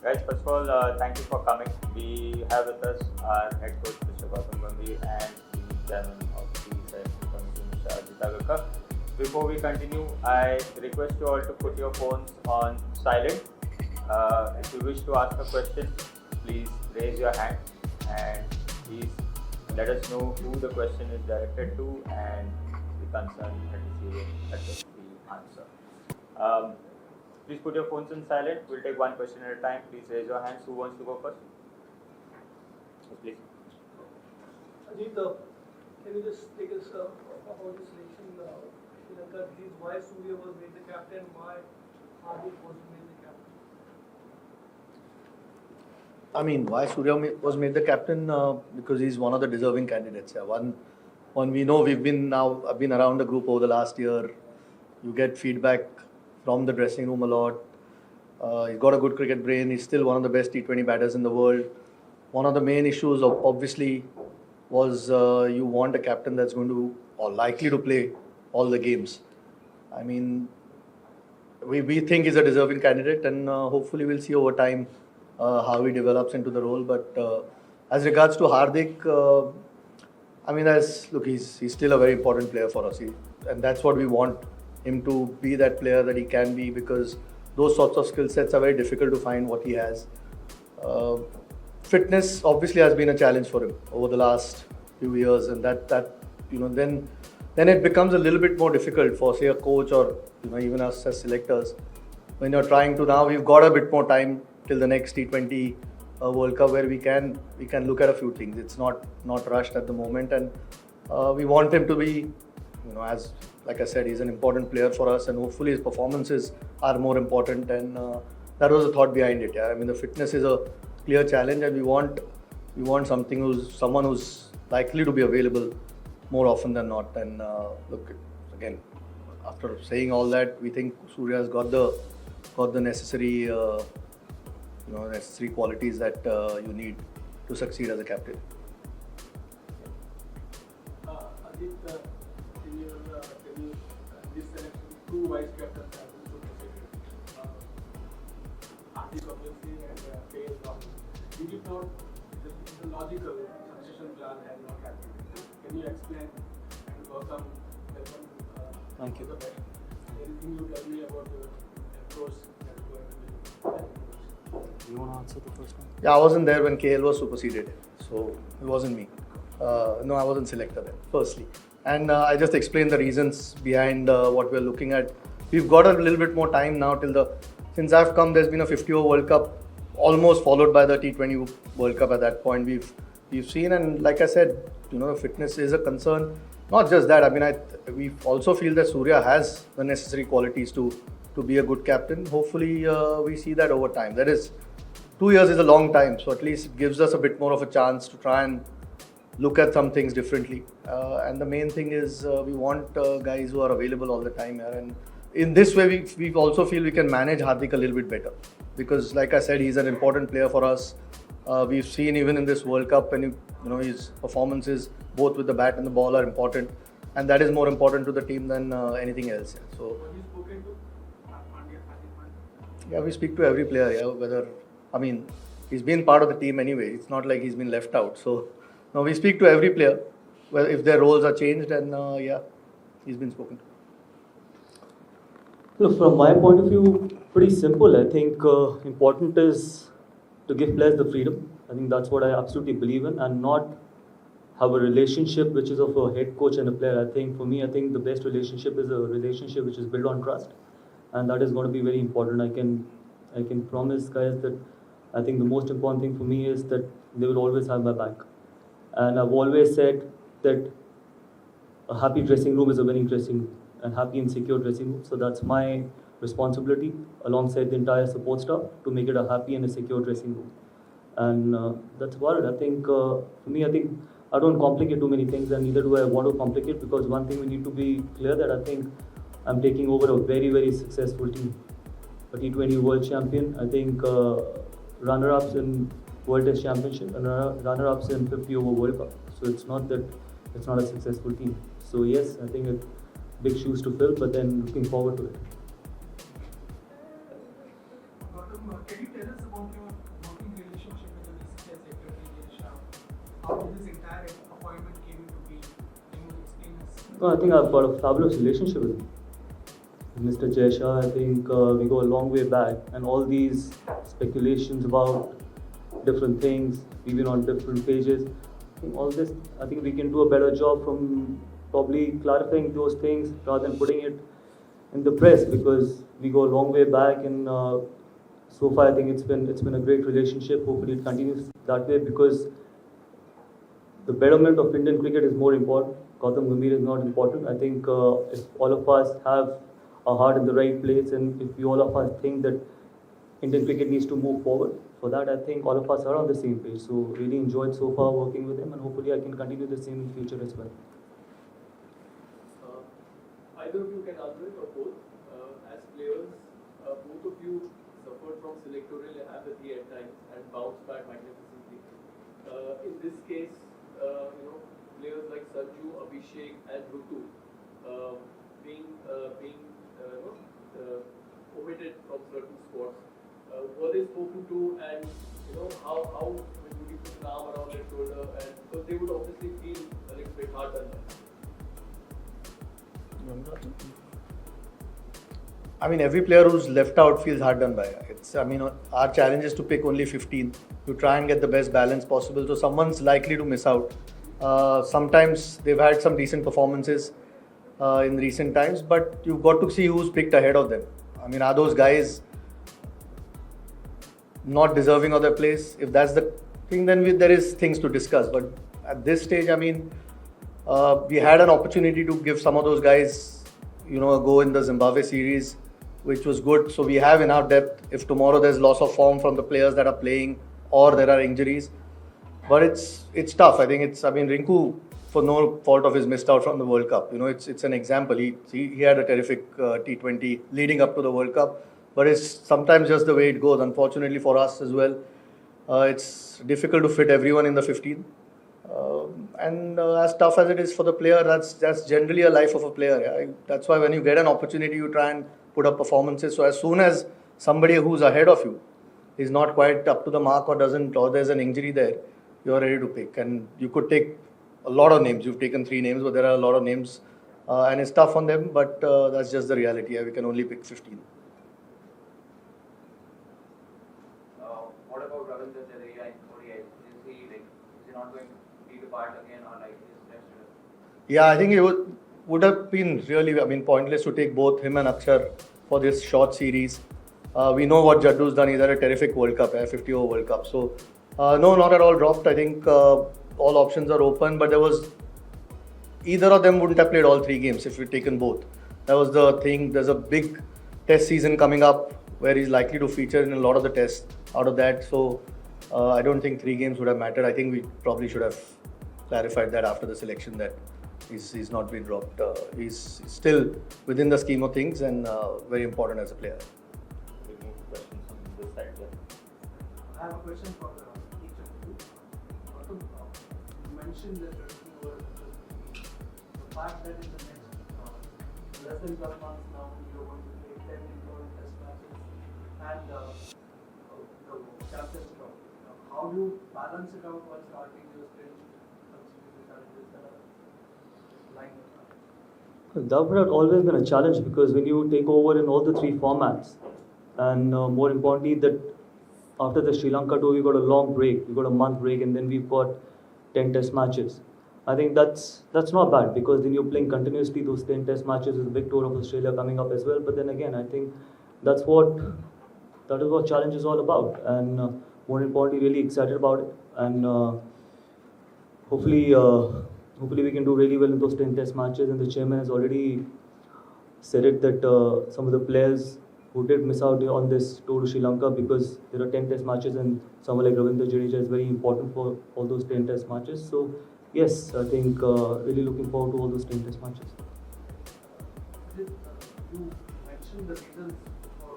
Guys, first of all, thank you for coming. We have with us our head coach, Mr. Gautam Gambhir, and the chairman of the selection committee, Mr. Ajit. Before we continue, I request you all to put your phones on silent. If you wish to ask a question, please raise your hand and please let us know who the question is directed to and the concern that is being addressed the answer. Um, Please put your phones on silent. We'll take one question at a time. Please raise your hands. Who wants to go first? Yes, please. Ajit, can you just take us about the selection Sri Lanka team? Why Surya was made the captain? Why Hardik was made the captain? I mean, why Surya was made the captain? Because he's one of the deserving candidates. Yeah. One we know I've been around the group over the last year. You get feedback from the dressing room a lot. He's got a good cricket brain. He's still one of the best T20 batters in the world. One of the main issues, obviously, was you want a captain that's going to or likely to play all the games. I mean, we think he's a deserving candidate, and hopefully we'll see over time how he develops into the role. But as regards to Hardik, I mean, he's still a very important player for us, and that's what we want him to be, that player that he can be, because those sorts of skill sets are very difficult to find what he has. Fitness obviously has been a challenge for him over the last few years, and that then it becomes a little bit more difficult for, say, a coach or even us as selectors when you're trying to. Now we've got a bit more time till the next T20 World Cup where we can look at a few things. It's not rushed at the moment, and we want him to be, as like I said, he's an important player for us, and hopefully his performances are more important, and that was the thought behind it. Yeah, I mean, the fitness is a clear challenge, and we want someone who's likely to be available more often than not. And look, again, after saying all that, we think Surya has got the necessary necessary qualities that you need to succeed as a captain. Ajit, this selection, two vice captains have been superseded. Hardik obviously and KL Rahul. Did you thought the logical succession plan had not happened? Can you explain? And Gautam, Thank you. Anything you tell me about the approach that you going to be? You want to answer the first one? Yeah, I wasn't there when KL was superseded, so it wasn't me. No, I wasn't selected then, firstly. And I just explained the reasons behind what we're looking at. We've got a little bit more time now since I've come, there's been a 50-over World Cup, almost followed by the T20 World Cup at that point. We've seen, and like I said, fitness is a concern. Not just that, I mean, we also feel that Surya has the necessary qualities to be a good captain. Hopefully, we see that over time. That is, 2 years is a long time, so at least it gives us a bit more of a chance to try and look at some things differently. And the main thing is we want guys who are available all the time. And in this way, we also feel we can manage Hardik a little bit better. Because like I said, he's an important player for us. We've seen even in this World Cup, and his performances both with the bat and the ball are important. And that is more important to the team than anything else. Yeah. So, Have you spoken to yeah, we speak to every player. Yeah, he's been part of the team anyway. It's not like he's been left out. So, no, we speak to every player, if their roles are changed, and yeah, he's been spoken to. Look, from my point of view, pretty simple. I think important is to give players the freedom. I think that's what I absolutely believe in, and not have a relationship which is of a head coach and a player. I think the best relationship is a relationship which is built on trust, and that is going to be very important. I can promise guys that I think the most important thing for me is that they will always have my back. And I've always said that a happy dressing room is a winning dressing room, and happy and secure dressing room. So that's my responsibility alongside the entire support staff to make it a happy and a secure dressing room. And that's about it. I think for me, I don't complicate too many things, and neither do I want to complicate, because one thing we need to be clear that I think I'm taking over a very, very successful team, a T20 World Champion. I think runner-ups in World Test Championship and runner-ups in 50-over World Cup. So it's not that it's not a successful team. So yes, I think it's big shoes to fill, but then looking forward to it. Gautam, can you tell us about your working relationship with the BCCI Secretary Shah? How did this entire appointment came into being? Can you explain us? No, I think I've got a fabulous relationship with him. Mr. Jaisha, I think we go a long way back, and all these speculations about different things, even on different pages, I think all this, I think we can do a better job from probably clarifying those things rather than putting it in the press, because we go a long way back, and so far I think it's been a great relationship. Hopefully it continues that way, because the betterment of Indian cricket is more important. Gautam Gambhir is not important. I think if all of us have our heart in the right place, and if we all of us think that Indian cricket needs to move forward, for that I think all of us are on the same page. So really enjoyed so far working with him, and hopefully I can continue the same in future as well. Either of you can answer it or both. As players, both of you suffered from selectorial apathy at times and bounced back magnificently. In this case, players like Sanju, Abhishek, and Rutu being omitted from certain squads. Were they spoken to, and how would you put an arm around their shoulder, and because they would obviously feel a little bit hard done by. I mean, every player who's left out feels hard done by. Our challenge is to pick only 15 to try and get the best balance possible. So someone's likely to miss out. Sometimes they've had some decent performances in recent times, but you've got to see who's picked ahead of them. I mean, are those guys not deserving of their place? If that's the thing, then there is things to discuss. But at this stage, we had an opportunity to give some of those guys, a go in the Zimbabwe series, which was good. So we have enough depth if tomorrow there's loss of form from the players that are playing or there are injuries. But it's tough. Rinku, for no fault of his, missed out from the World Cup. It's an example. He had a terrific T20 leading up to the World Cup. But it's sometimes just the way it goes. Unfortunately for us as well, it's difficult to fit everyone in the 15. And as tough as it is for the player, that's generally a life of a player. Yeah? That's why when you get an opportunity, you try and put up performances. So as soon as somebody who's ahead of you is not quite up to the mark or there's an injury there, you're ready to pick. And you could take a lot of names. You've taken 3 names, but there are a lot of names. And it's tough on them, but that's just the reality. Yeah? We can only pick 15. What about Ravindra Jadeja in ODI? Is he not going to be the part again, or like is left? Yeah, I think it would have been really, pointless to take both him and Akshar for this short series. We know what Jaddu's done. He's had a terrific World Cup, 50-over World Cup. So, no, not at all dropped. I think all options are open, but either of them wouldn't have played all 3 games if we'd taken both. That was the thing. There's a big test season coming up where he's likely to feature in a lot of the tests out of that. So, I don't think 3 games would have mattered. I think we probably should have clarified that after the selection that he's not been dropped. He's still within the scheme of things and very important as a player. We move questions on this side here. I have a question for each of you. Gautam, you mentioned that you were the fact that in the next less than 12 months now you're going to play 10 important test matches and the captaincy trophy. How do you balance it out while starting your stint, considering the challenges that are lying in? That would have always been a challenge, because when you take over in all the 3 formats, and more importantly that after the Sri Lanka tour we got a long break, we got a month break, and then we've got 10 test matches. I think that's not bad, because then you're playing continuously those 10 test matches with the big tour of Australia coming up as well. But then again, I think that is what challenge is all about, and more importantly really excited about it, and hopefully we can do really well in those 10 test matches. And the chairman has already said it that some of the players who did miss out on this tour to Sri Lanka, because there are 10 test matches and someone like Ravindra Jadeja is very important for all those 10 test matches. So yes, I think really looking forward to all those 10 test matches. You mentioned the reasons for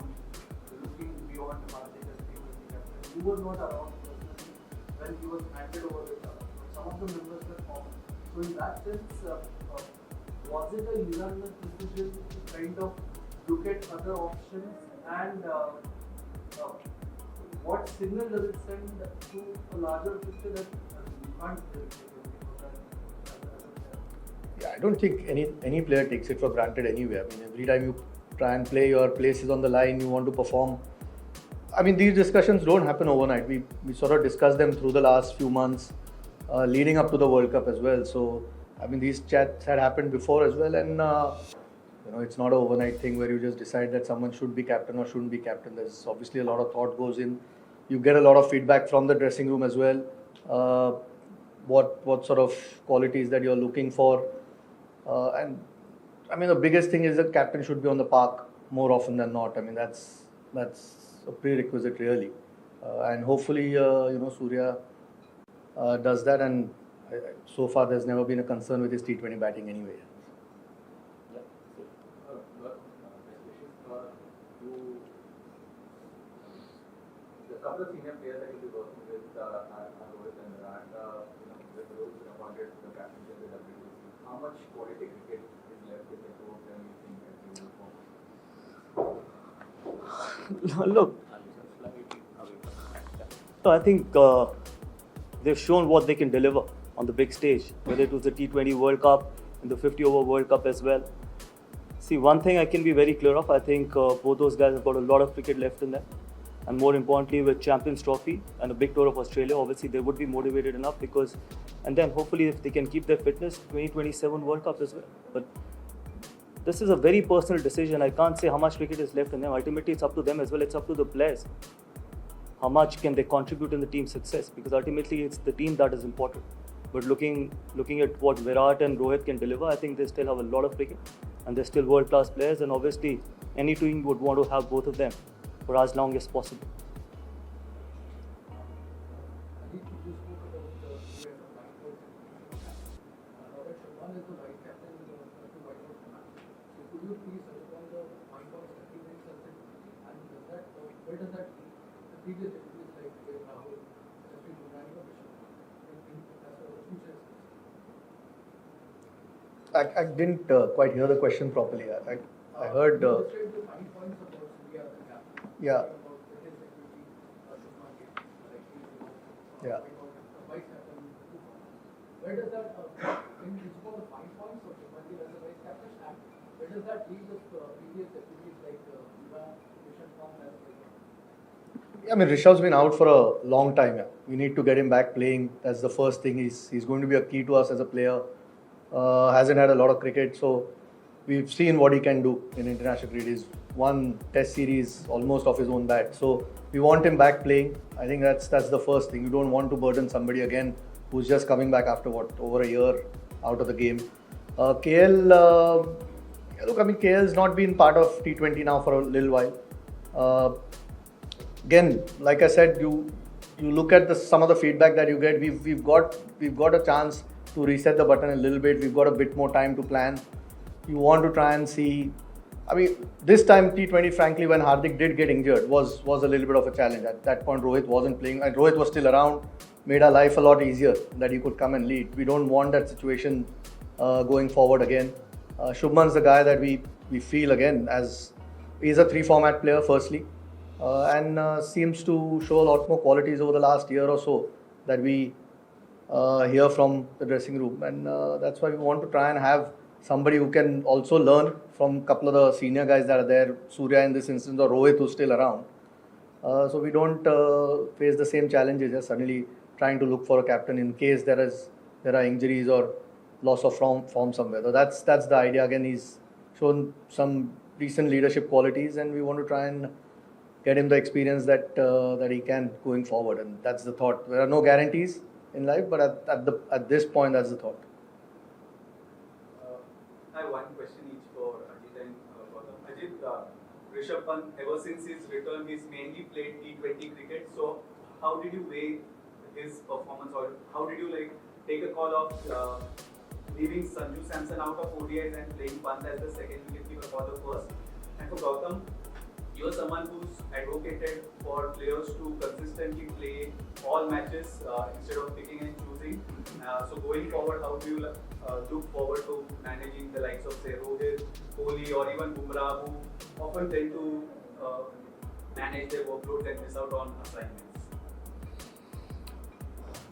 looking beyond the Bharatiya team as the captain. You were not around personally when he was handed over with some of the members were formed. So in that sense, was it a unanimous decision to kind of look at other options and uh, what signal does it send to a larger picture that you can't predict it? Yeah, I don't think any player takes it for granted anyway. I mean, every time you try and play, your place is on the line, you want to perform. I mean, these discussions don't happen overnight. We sort of discussed them through the last few months, leading up to the World Cup as well. So, I mean, these chats had happened before as well, and it's not an overnight thing where you just decide that someone should be captain or shouldn't be captain. There's obviously a lot of thought goes in. You get a lot of feedback from the dressing room as well. What sort of qualities that you're looking for, and I mean, the biggest thing is that captain should be on the park more often than not. I mean, that's a prerequisite really, and hopefully, Surya does that. And so far, there's never been a concern with his T20 batting anyway. The couple of senior players that you'll be working with are Rohit and Virat. With Rohit appointed to the captaincy of the WTC, how much quality cricket is left with the two of them, you think, that you will form? Look, so I think they've shown what they can deliver on the big stage, whether it was the T20 World Cup and the 50-over World Cup as well. See, one thing I can be very clear of, I think both those guys have got a lot of cricket left in them. And more importantly, with Champions Trophy and a big tour of Australia, obviously they would be motivated enough because, and then hopefully if they can keep their fitness, 2027 World Cup as well. But this is a very personal decision. I can't say how much cricket is left in them. Ultimately, it's up to them as well. It's up to the players. How much can they contribute in the team's success? Because ultimately, it's the team that is important. But looking at what Virat and Rohit can deliver, I think they still have a lot of cricket. And they're still world-class players. And obviously, any team would want to have both of them for as long as possible. I didn't quite hear the question properly. I heard. Yeah. Yeah. Where does that, in each of the 5 points of Shubman Gill as a vice captain, and where does that leave the previous activities like Rishabh Pant? I mean, Rishabh's been out for a long time. Yeah. We need to get him back playing. That's the first thing. He's going to be a key to us as a player. Hasn't had a lot of cricket, so we've seen what he can do in international cricket. He's won Test series almost off his own bat. So we want him back playing. I think that's the first thing. You don't want to burden somebody again who's just coming back after over a year out of the game. KL, look, I mean, KL's not been part of T20 now for a little while. Again, like I said, you look at some of the feedback that you get. We've got a chance to reset the button a little bit. We've got a bit more time to plan. You want to try and see. I mean, this time T20, frankly, when Hardik did get injured, was a little bit of a challenge. At that point, Rohit wasn't playing, and Rohit was still around. Made our life a lot easier that he could come and lead. We don't want that situation going forward again. Shubman's the guy that we feel again as he's a 3-format player, firstly, and seems to show a lot more qualities over the last year or so that we hear from the dressing room, and that's why we want to try and have somebody who can also learn from a couple of the senior guys that are there, Surya in this instance or Rohit who's still around. So we don't face the same challenges as suddenly trying to look for a captain in case there are injuries or loss of form somewhere. So that's the idea. Again, he's shown some decent leadership qualities, and we want to try and get him the experience that he can going forward. And that's the thought. There are no guarantees in life, but at this point, that's the thought. I have one question each for Ajit and Gautam. Ajit, Rishabh Pant, ever since his return, he's mainly played T20 cricket. So, how did you weigh his performance, or how did you take a call of leaving Sanju Samson out of ODIs and playing Pant as the second wicketkeeper for the first? And for Gautam, you're someone who's advocated for players to consistently play all matches instead of picking and choosing. So going forward, how do you look forward to managing the likes of say Rohit, Kohli, or even Bumrah, who often tend to manage their workload and miss out on assignments?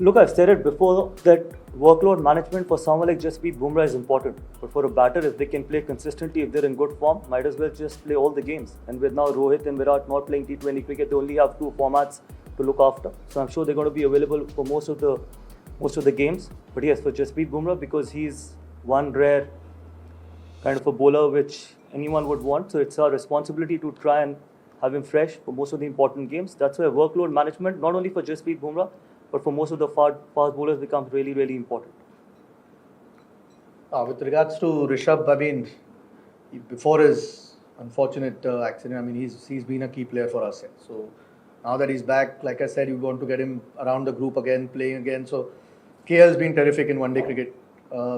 Look, I've said it before that workload management for someone like Jasprit Bumrah is important. But for a batter, if they can play consistently, if they're in good form, might as well just play all the games. And with now Rohit and Virat not playing T20 cricket, they only have 2 formats to look after. So I'm sure they're going to be available for most of the games. But yes, for Jasprit Bumrah, because he's one rare kind of a bowler which anyone would want. So it's our responsibility to try and have him fresh for most of the important games. That's why workload management, not only for Jasprit Bumrah, but for most of the fast bowlers, becomes really, really important. With regards to Rishabh, I mean, before his unfortunate accident, I mean, he's been a key player for us. So now that he's back, like I said, you want to get him around the group again, playing again. So KL's been terrific in one-day cricket.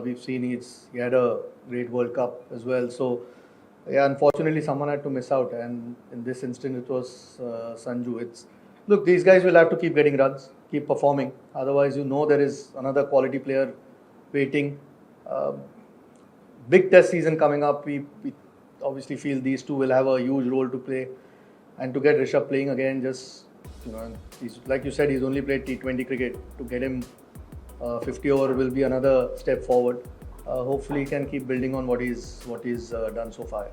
We've seen he had a great World Cup as well. So yeah, unfortunately, someone had to miss out, and in this instance, it was Sanju. Look, these guys will have to keep getting runs, keep performing. Otherwise, there is another quality player waiting. Big test season coming up. We obviously feel these two will have a huge role to play. And to get Rishabh playing again, just, he's, like you said, he's only played T20 cricket. To get him 50 over will be another step forward. Hopefully, he can keep building on what he's done so far.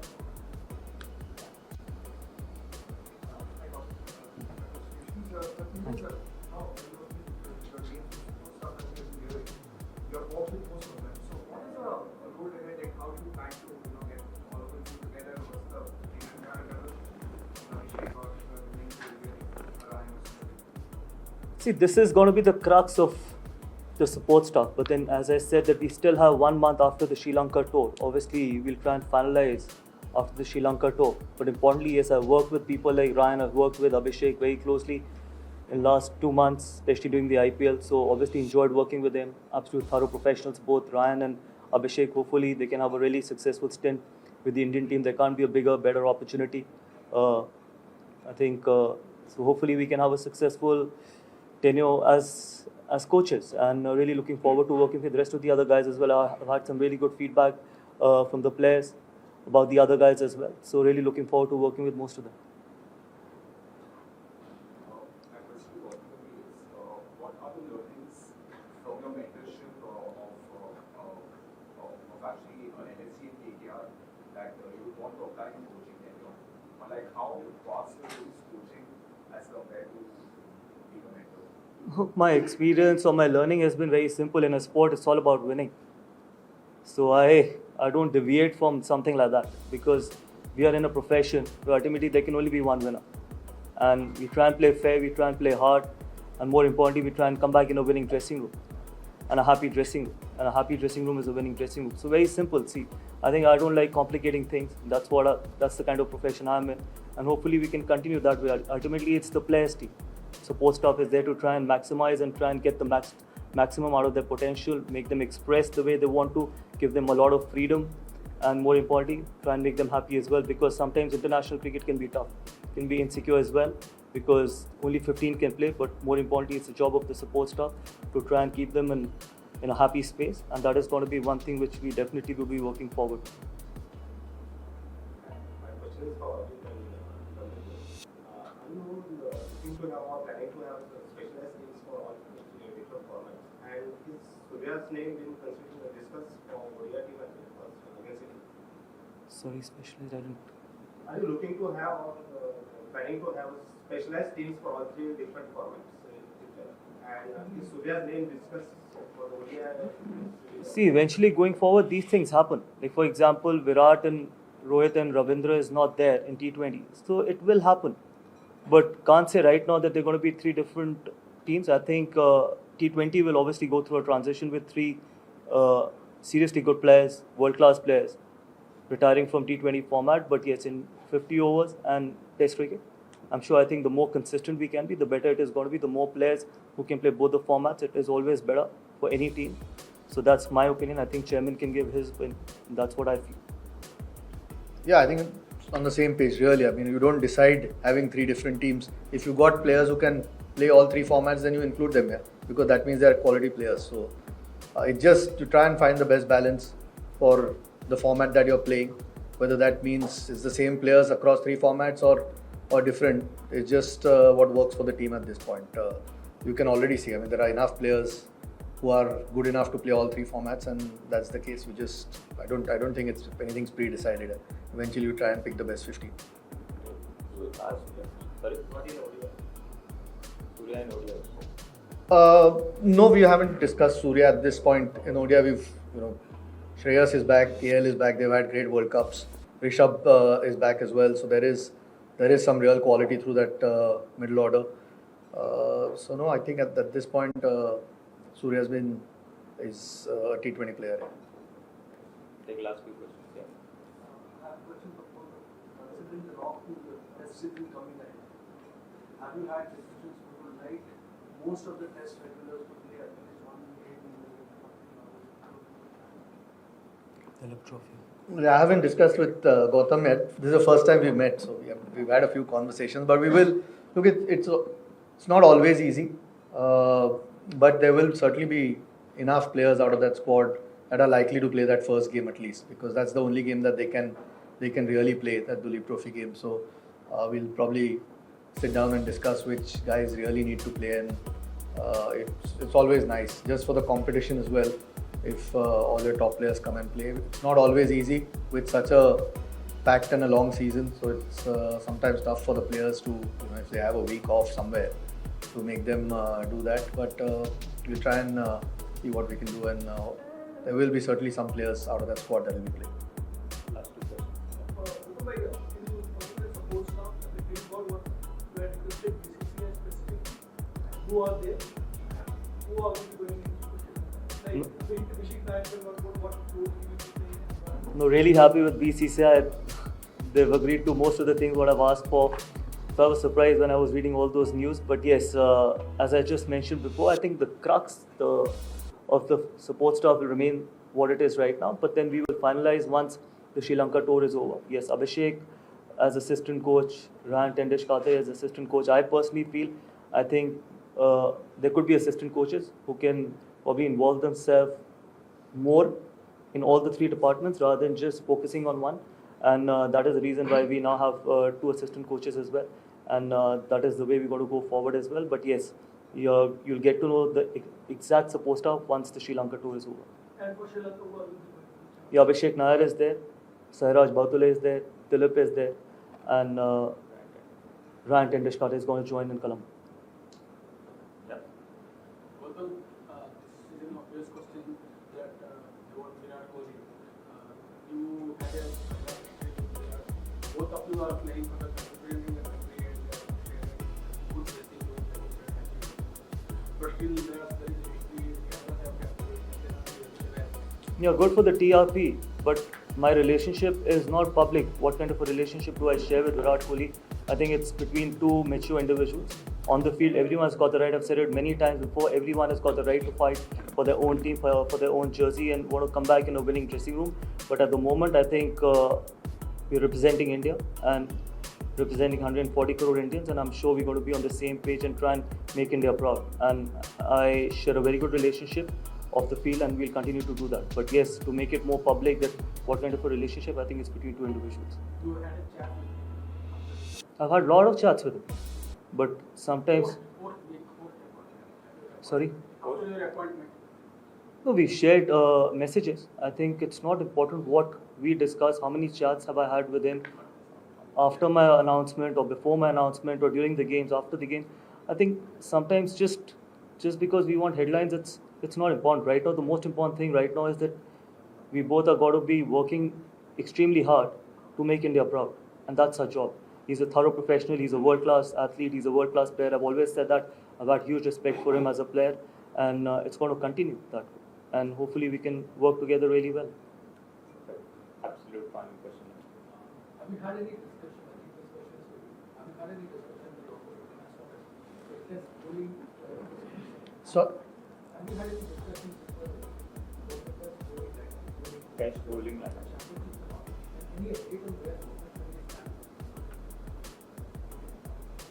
See, this is going to be the crux of the support staff. But then, as I said, that we still have 1 month after the Sri Lanka tour. Obviously, we'll try and finalize after the Sri Lanka tour. But importantly, yes, I've worked with people like Ryan. I've worked with Abhishek very closely in last 2 months, especially during the IPL. So obviously enjoyed working with them. Absolute thorough professionals, both Ryan and Abhishek. Hopefully, they can have a really successful stint with the Indian team. There can't be a bigger, better opportunity. I think so. Hopefully, we can have a successful tenure as coaches, and really looking forward to working with the rest of the other guys as well. I've had some really good feedback from the players about the other guys as well. So really looking forward to working with most of them. My question to Gautam is, what are the learnings from your mentorship of actually NSC and KKR that you would want to apply in coaching tenure? Or like how vast is coaching as compared to being a mentor? My experience or my learning has been very simple. In a sport, it's all about winning. So I don't deviate from something like that, because we are in a profession where ultimately there can only be one winner. And we try and play fair, we try and play hard, and more importantly, we try and come back in a winning dressing room and a happy dressing room. And a happy dressing room is a winning dressing room. So very simple. See, I think I don't like complicating things. That's the kind of profession I'm in. And hopefully we can continue that way. Ultimately, it's the players' team. Support staff is there to try and maximize and try and get the maximum out of their potential, make them express the way they want to, give them a lot of freedom, and more importantly, try and make them happy as well, because sometimes international cricket can be tough, can be insecure as well, because only 15 can play, but more importantly, it's the job of the support staff to try and keep them in a happy space, and that is going to be one thing which we definitely will be working forward. My question is for seems to have or planning to have specialized teams for all different formats. And is Surya's name being considered discussed for ODI team and against it? Sorry, specialized, I didn't. Are you looking to have or planning to have specialized teams for all 3 different formats? And is Surya's name discussed for the ODI? See, eventually going forward, these things happen. Like for example, Virat and Rohit and Ravindra is not there in T20. So it will happen. But can't say right now that they're going to be 3 different teams. I think T20 will obviously go through a transition with 3 seriously good players, world-class players, retiring from T20 format. But yes, in 50 overs and Test cricket, I think the more consistent we can be, the better it is going to be. The more players who can play both the formats, it is always better for any team. So that's my opinion. I think Chairman can give his opinion. That's what I feel. Yeah, I think it's on the same page, really. I mean, you don't decide having 3 different teams. If you got players who can play all 3 formats, then you include them here, because that means they are quality players. So it's just to try and find the best balance for the format that you're playing, whether that means it's the same players across 3 formats or or different. It's just what works for the team at this point. You can already see. I mean, there are enough players who are good enough to play all three formats, and that's the case. I don't think anything's pre-decided. Eventually, you try and pick the best 15. Sorry? Surya and ODI. No, we haven't discussed Surya at this point. In ODI, Shreyas is back, KL is back. They've had great World Cups. Rishabh is back as well. So there is some real quality through that middle order. So no, I think at this point, Surya is a T20 player. Take last few questions. Yeah. I have a question for both. Considering the rock to the test season coming ahead, have you had discussions who would like most of the test regulars to play at least one game in the Duleep Trophy. I haven't discussed with Gautam yet. This is the first time we've met, so we've had a few conversations. But we will look. It's not always easy, but there will certainly be enough players out of that squad that are likely to play that first game at least, because that's the only game that they can really play, that Duleep Trophy game. So we'll probably sit down and discuss which guys really need to play, and it's always nice just for the competition as well. If all your top players come and play, it's not always easy with such a packed and a long season. So it's sometimes tough for the players to, if they have a week off somewhere, to make them do that. But we'll try and see what we can do, and there will be certainly some players out of that squad that will be playing. Last two questions. Who are there? Who are we going into? What role No, really happy with BCCI. They've agreed to most of the things what I've asked for. So I was surprised when I was reading all those news. But yes, as I just mentioned before, I think the crux of the support staff will remain what it is right now. But then we will finalize once the Sri Lanka tour is over. Yes, Abhishek as assistant coach, Ryan Tendishkate as assistant coach. I personally feel, I think there could be assistant coaches who can probably involve themselves more in all the three departments rather than just focusing on one. And that is the reason why we now have two assistant coaches as well. And that is the way we're going to go forward as well. But yes, you'll get to know the exact support staff once the Sri Lanka tour is over. And for Sri Lanka, who are we going? Yeah, Abhishek Nair is there, Sairaj Bautule is there, Duleep is there, and Ryan Tendishkate is going to join in Colombo. Gautam, this is an obvious question that about Virat Kohli. You had a both of you are playing for the country and the country, and they are good dressing room, but still there is a history. Cannot have captain. Yeah, good for the TRP, but my relationship is not public. What kind of a relationship do I share with Virat Kohli? I think it's between two mature individuals. On the field, everyone's got the right, I've said it many times before, everyone has got the right to fight for their own team, for their own jersey, and want to come back in a winning dressing room. But at the moment, I think we're representing India and representing 140 crore Indians, and I'm sure we're going to be on the same page and try and make India proud. And I share a very good relationship off the field, and we'll continue to do that. But yes, to make it more public, that what kind of a relationship, I think it's between two individuals. You had a chat with I've had a lot of chats with him, but sometimes, sorry? after your appointment. No, we shared messages. I think it's not important what we discuss, how many chats have I had with him after my announcement or before my announcement or during the games, after the game. I think sometimes just because we want headlines, it's not important. Right now, the most important thing right now is that we both are got to be working extremely hard to make India proud, and that's our job. He's a thorough professional, he's a world-class athlete, he's a world-class player. I've always said that. I've had huge respect for him as a player, and it's going to continue that way. And hopefully we can work together really well. Absolute final question. Have you had any discussion? I think this question is for you. Have you had any discussion with your fitness bowling? So, Have you had any discussions with fitness bowling like Cash rolling like any update on where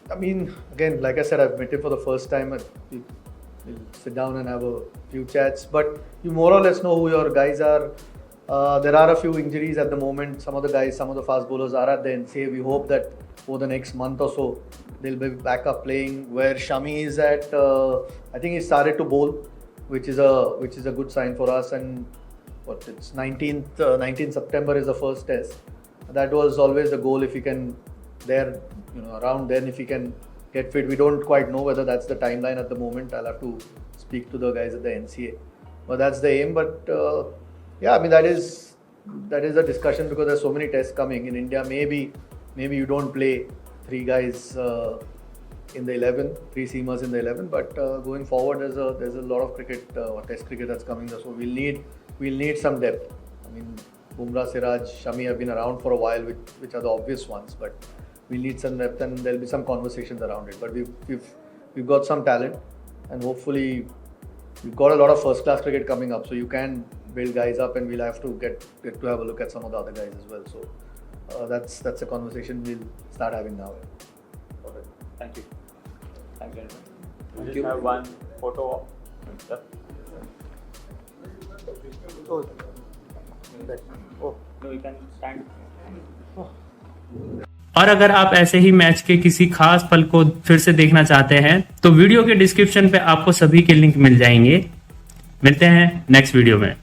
I mean, again, like I said, I've met him for the first time. We'll sit down and have a few chats. But you more or less know who your guys are. There are a few injuries at the moment. Some of the guys, some of the fast bowlers are at the NCA. We hope that over the next month or so, they'll be back up playing. Where Shami is at, I think he started to bowl, which is a good sign for us. And it's 19th September is the first test. That was always the goal. If he can, around then, if he can get fit. We don't quite know whether that's the timeline at the moment. I'll have to speak to the guys at the NCA. But that's the aim. But that is a discussion because there's so many tests coming in India. Maybe you don't play 3 guys in the 11, 3 seamers in the 11. But going forward, there's a lot of cricket, test cricket that's coming there. So we'll need some depth. I mean, Bumrah, Siraj, Shami have been around for a while, which are the obvious ones. But we'll need some depth, and there'll be some conversations around it. But we've got some talent, and hopefully we've got a lot of first-class cricket coming up. So you can build guys up, and we'll have to get to have a look at some of the other guys as well. So that's a conversation we'll start having now. Okay. Thank you. Thank you. We just have one photo op. Yep. Oh, no, you can stand. और अगर आप ऐसे ही match के किसी खास पल को फिर से देखना चाहते हैं तो वीडियो के डिस्क्रिप्शन पे आपको सभी के लिंक मिल जाएंगे। मिलते हैं नेक्स्ट वीडियो में।